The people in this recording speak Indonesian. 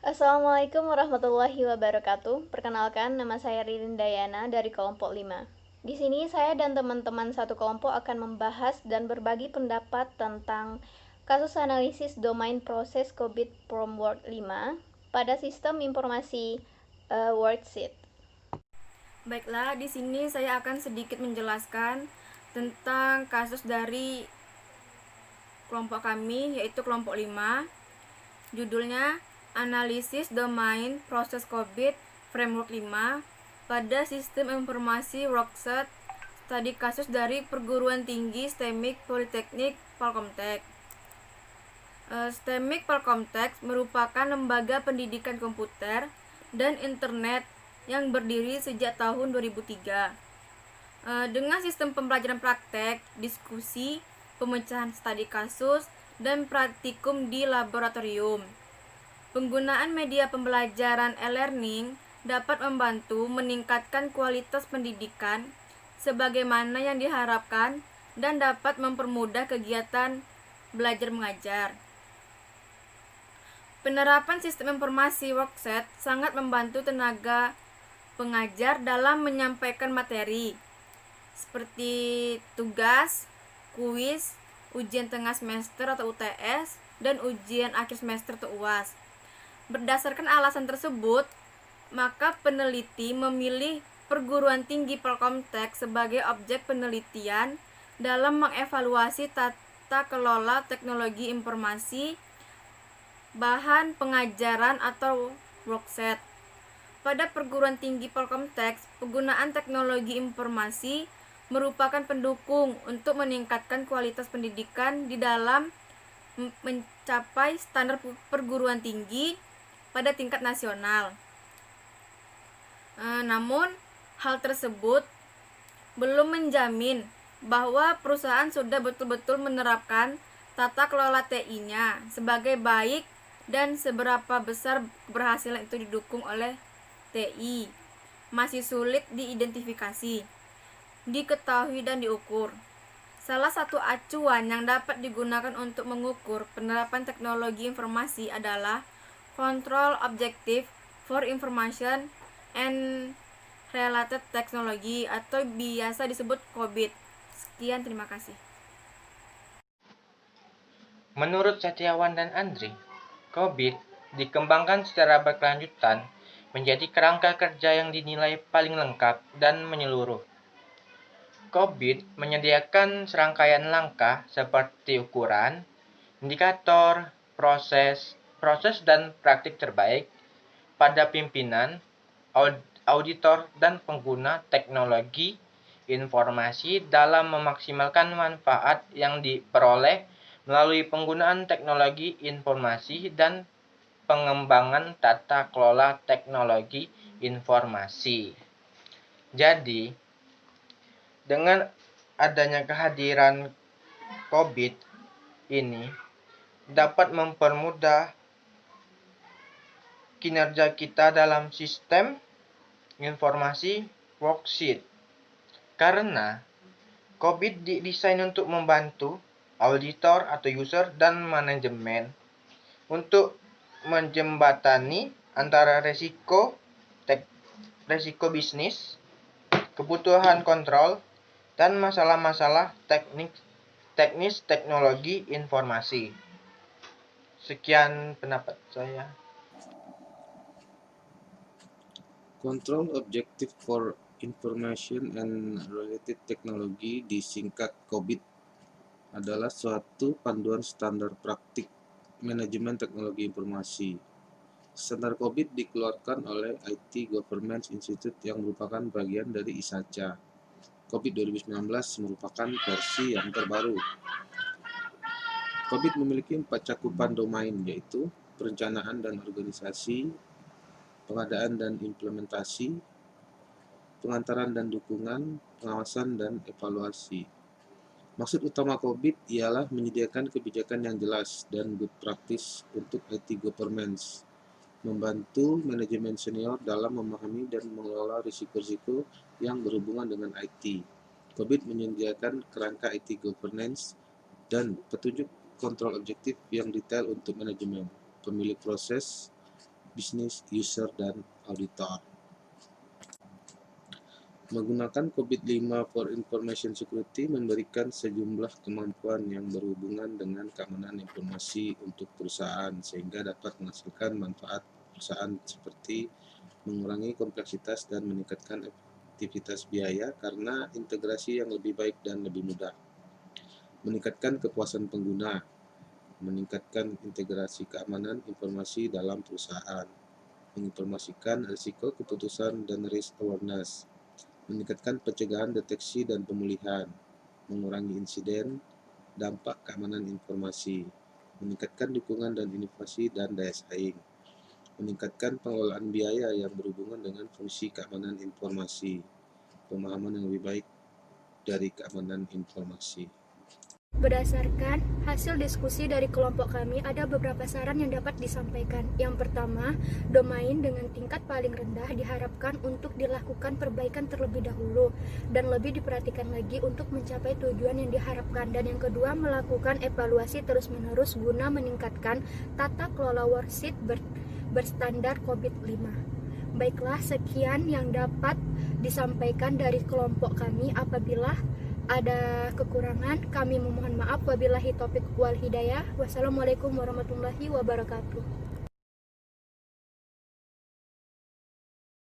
Assalamualaikum warahmatullahi wabarakatuh. Perkenalkan, nama saya Ririn Dayana dari kelompok 5. Di sini saya dan teman-teman satu kelompok akan membahas dan berbagi pendapat tentang kasus analisis domain proses COVID from Word 5 pada sistem informasi worksheet. Baiklah, di sini saya akan sedikit menjelaskan tentang kasus dari kelompok kami, yaitu kelompok 5. Judulnya, Analisis Domain Proses COVID Framework 5 pada Sistem Informasi Worksheet, studi kasus dari Perguruan Tinggi STEMIK Politeknik Palkomtek. STEMIK Palkomtek merupakan lembaga pendidikan komputer dan internet yang berdiri sejak tahun 2003. Dengan sistem pembelajaran praktek, diskusi, pemecahan studi kasus, dan praktikum di laboratorium. Penggunaan media pembelajaran e-learning dapat membantu meningkatkan kualitas pendidikan sebagaimana yang diharapkan dan dapat mempermudah kegiatan belajar mengajar. Penerapan sistem informasi worksheet sangat membantu tenaga pengajar dalam menyampaikan materi seperti tugas, kuis, ujian tengah semester atau UTS, dan ujian akhir semester atau UAS. Berdasarkan alasan tersebut, maka peneliti memilih Perguruan Tinggi Palkomtek sebagai objek penelitian dalam mengevaluasi tata kelola teknologi informasi bahan pengajaran atau worksheet. Pada Perguruan Tinggi Palkomtek, penggunaan teknologi informasi merupakan pendukung untuk meningkatkan kualitas pendidikan di dalam mencapai standar perguruan tinggi pada tingkat nasional. Namun, hal tersebut belum menjamin bahwa perusahaan sudah betul-betul menerapkan tata kelola TI-nya sebagai baik dan seberapa besar keberhasilan itu didukung oleh TI. Masih sulit diidentifikasi, diketahui, dan diukur. Salah satu acuan yang dapat digunakan untuk mengukur penerapan teknologi informasi adalah Control Objective for Information and Related Technology atau biasa disebut COBIT. Sekian, terima kasih. Menurut Setiawan dan Andri, COVID dikembangkan secara berkelanjutan menjadi kerangka kerja yang dinilai paling lengkap dan menyeluruh. COVID menyediakan serangkaian langkah seperti ukuran, indikator, proses dan praktik terbaik pada pimpinan, auditor, dan pengguna teknologi informasi dalam memaksimalkan manfaat yang diperoleh melalui penggunaan teknologi informasi dan pengembangan tata kelola teknologi informasi. Jadi, dengan adanya kehadiran COVID ini dapat mempermudah kinerja kita dalam sistem informasi worksheet. Karena COVID didesain untuk membantu auditor atau user dan manajemen untuk menjembatani antara resiko bisnis, kebutuhan kontrol, dan masalah-masalah teknis teknologi informasi. Sekian pendapat saya. Control Objective for Information and Related Technology, disingkat COBIT, adalah suatu panduan standar praktik manajemen teknologi informasi. Standar COBIT dikeluarkan oleh IT Governance Institute yang merupakan bagian dari ISACA. COBIT 2019 merupakan versi yang terbaru. COBIT memiliki 4 cakupan domain, yaitu perencanaan dan organisasi, pengadaan dan implementasi, pengantaran dan dukungan, pengawasan dan evaluasi. Maksud utama COBIT ialah menyediakan kebijakan yang jelas dan good practice untuk IT governance, membantu manajemen senior dalam memahami dan mengelola risiko-risiko yang berhubungan dengan IT. COBIT menyediakan kerangka IT governance dan petunjuk kontrol objektif yang detail untuk manajemen, pemilik proses, bisnis, user, dan auditor. Menggunakan COVID-5 for Information Security memberikan sejumlah kemampuan yang berhubungan dengan keamanan informasi untuk perusahaan sehingga dapat menghasilkan manfaat perusahaan seperti mengurangi kompleksitas dan meningkatkan efektivitas biaya karena integrasi yang lebih baik dan lebih mudah, meningkatkan kepuasan pengguna, meningkatkan integrasi keamanan informasi dalam perusahaan, menginformasikan risiko keputusan dan risk awareness, meningkatkan pencegahan, deteksi, dan pemulihan, mengurangi insiden, dampak keamanan informasi, meningkatkan dukungan dan inovasi dan daya saing, meningkatkan pengelolaan biaya yang berhubungan dengan fungsi keamanan informasi, pemahaman yang lebih baik dari keamanan informasi. Berdasarkan hasil diskusi dari kelompok kami, ada beberapa saran yang dapat disampaikan. Yang pertama, domain dengan tingkat paling rendah diharapkan untuk dilakukan perbaikan terlebih dahulu dan lebih diperhatikan lagi untuk mencapai tujuan yang diharapkan. Dan yang kedua, melakukan evaluasi terus-menerus guna meningkatkan tata kelola worksheet berstandar COVID-5. Baiklah, sekian yang dapat disampaikan dari kelompok kami. Apabila ada kekurangan, kami memohon maaf. Wabillahi taufiq wal hidayah. Wassalamualaikum warahmatullahi wabarakatuh.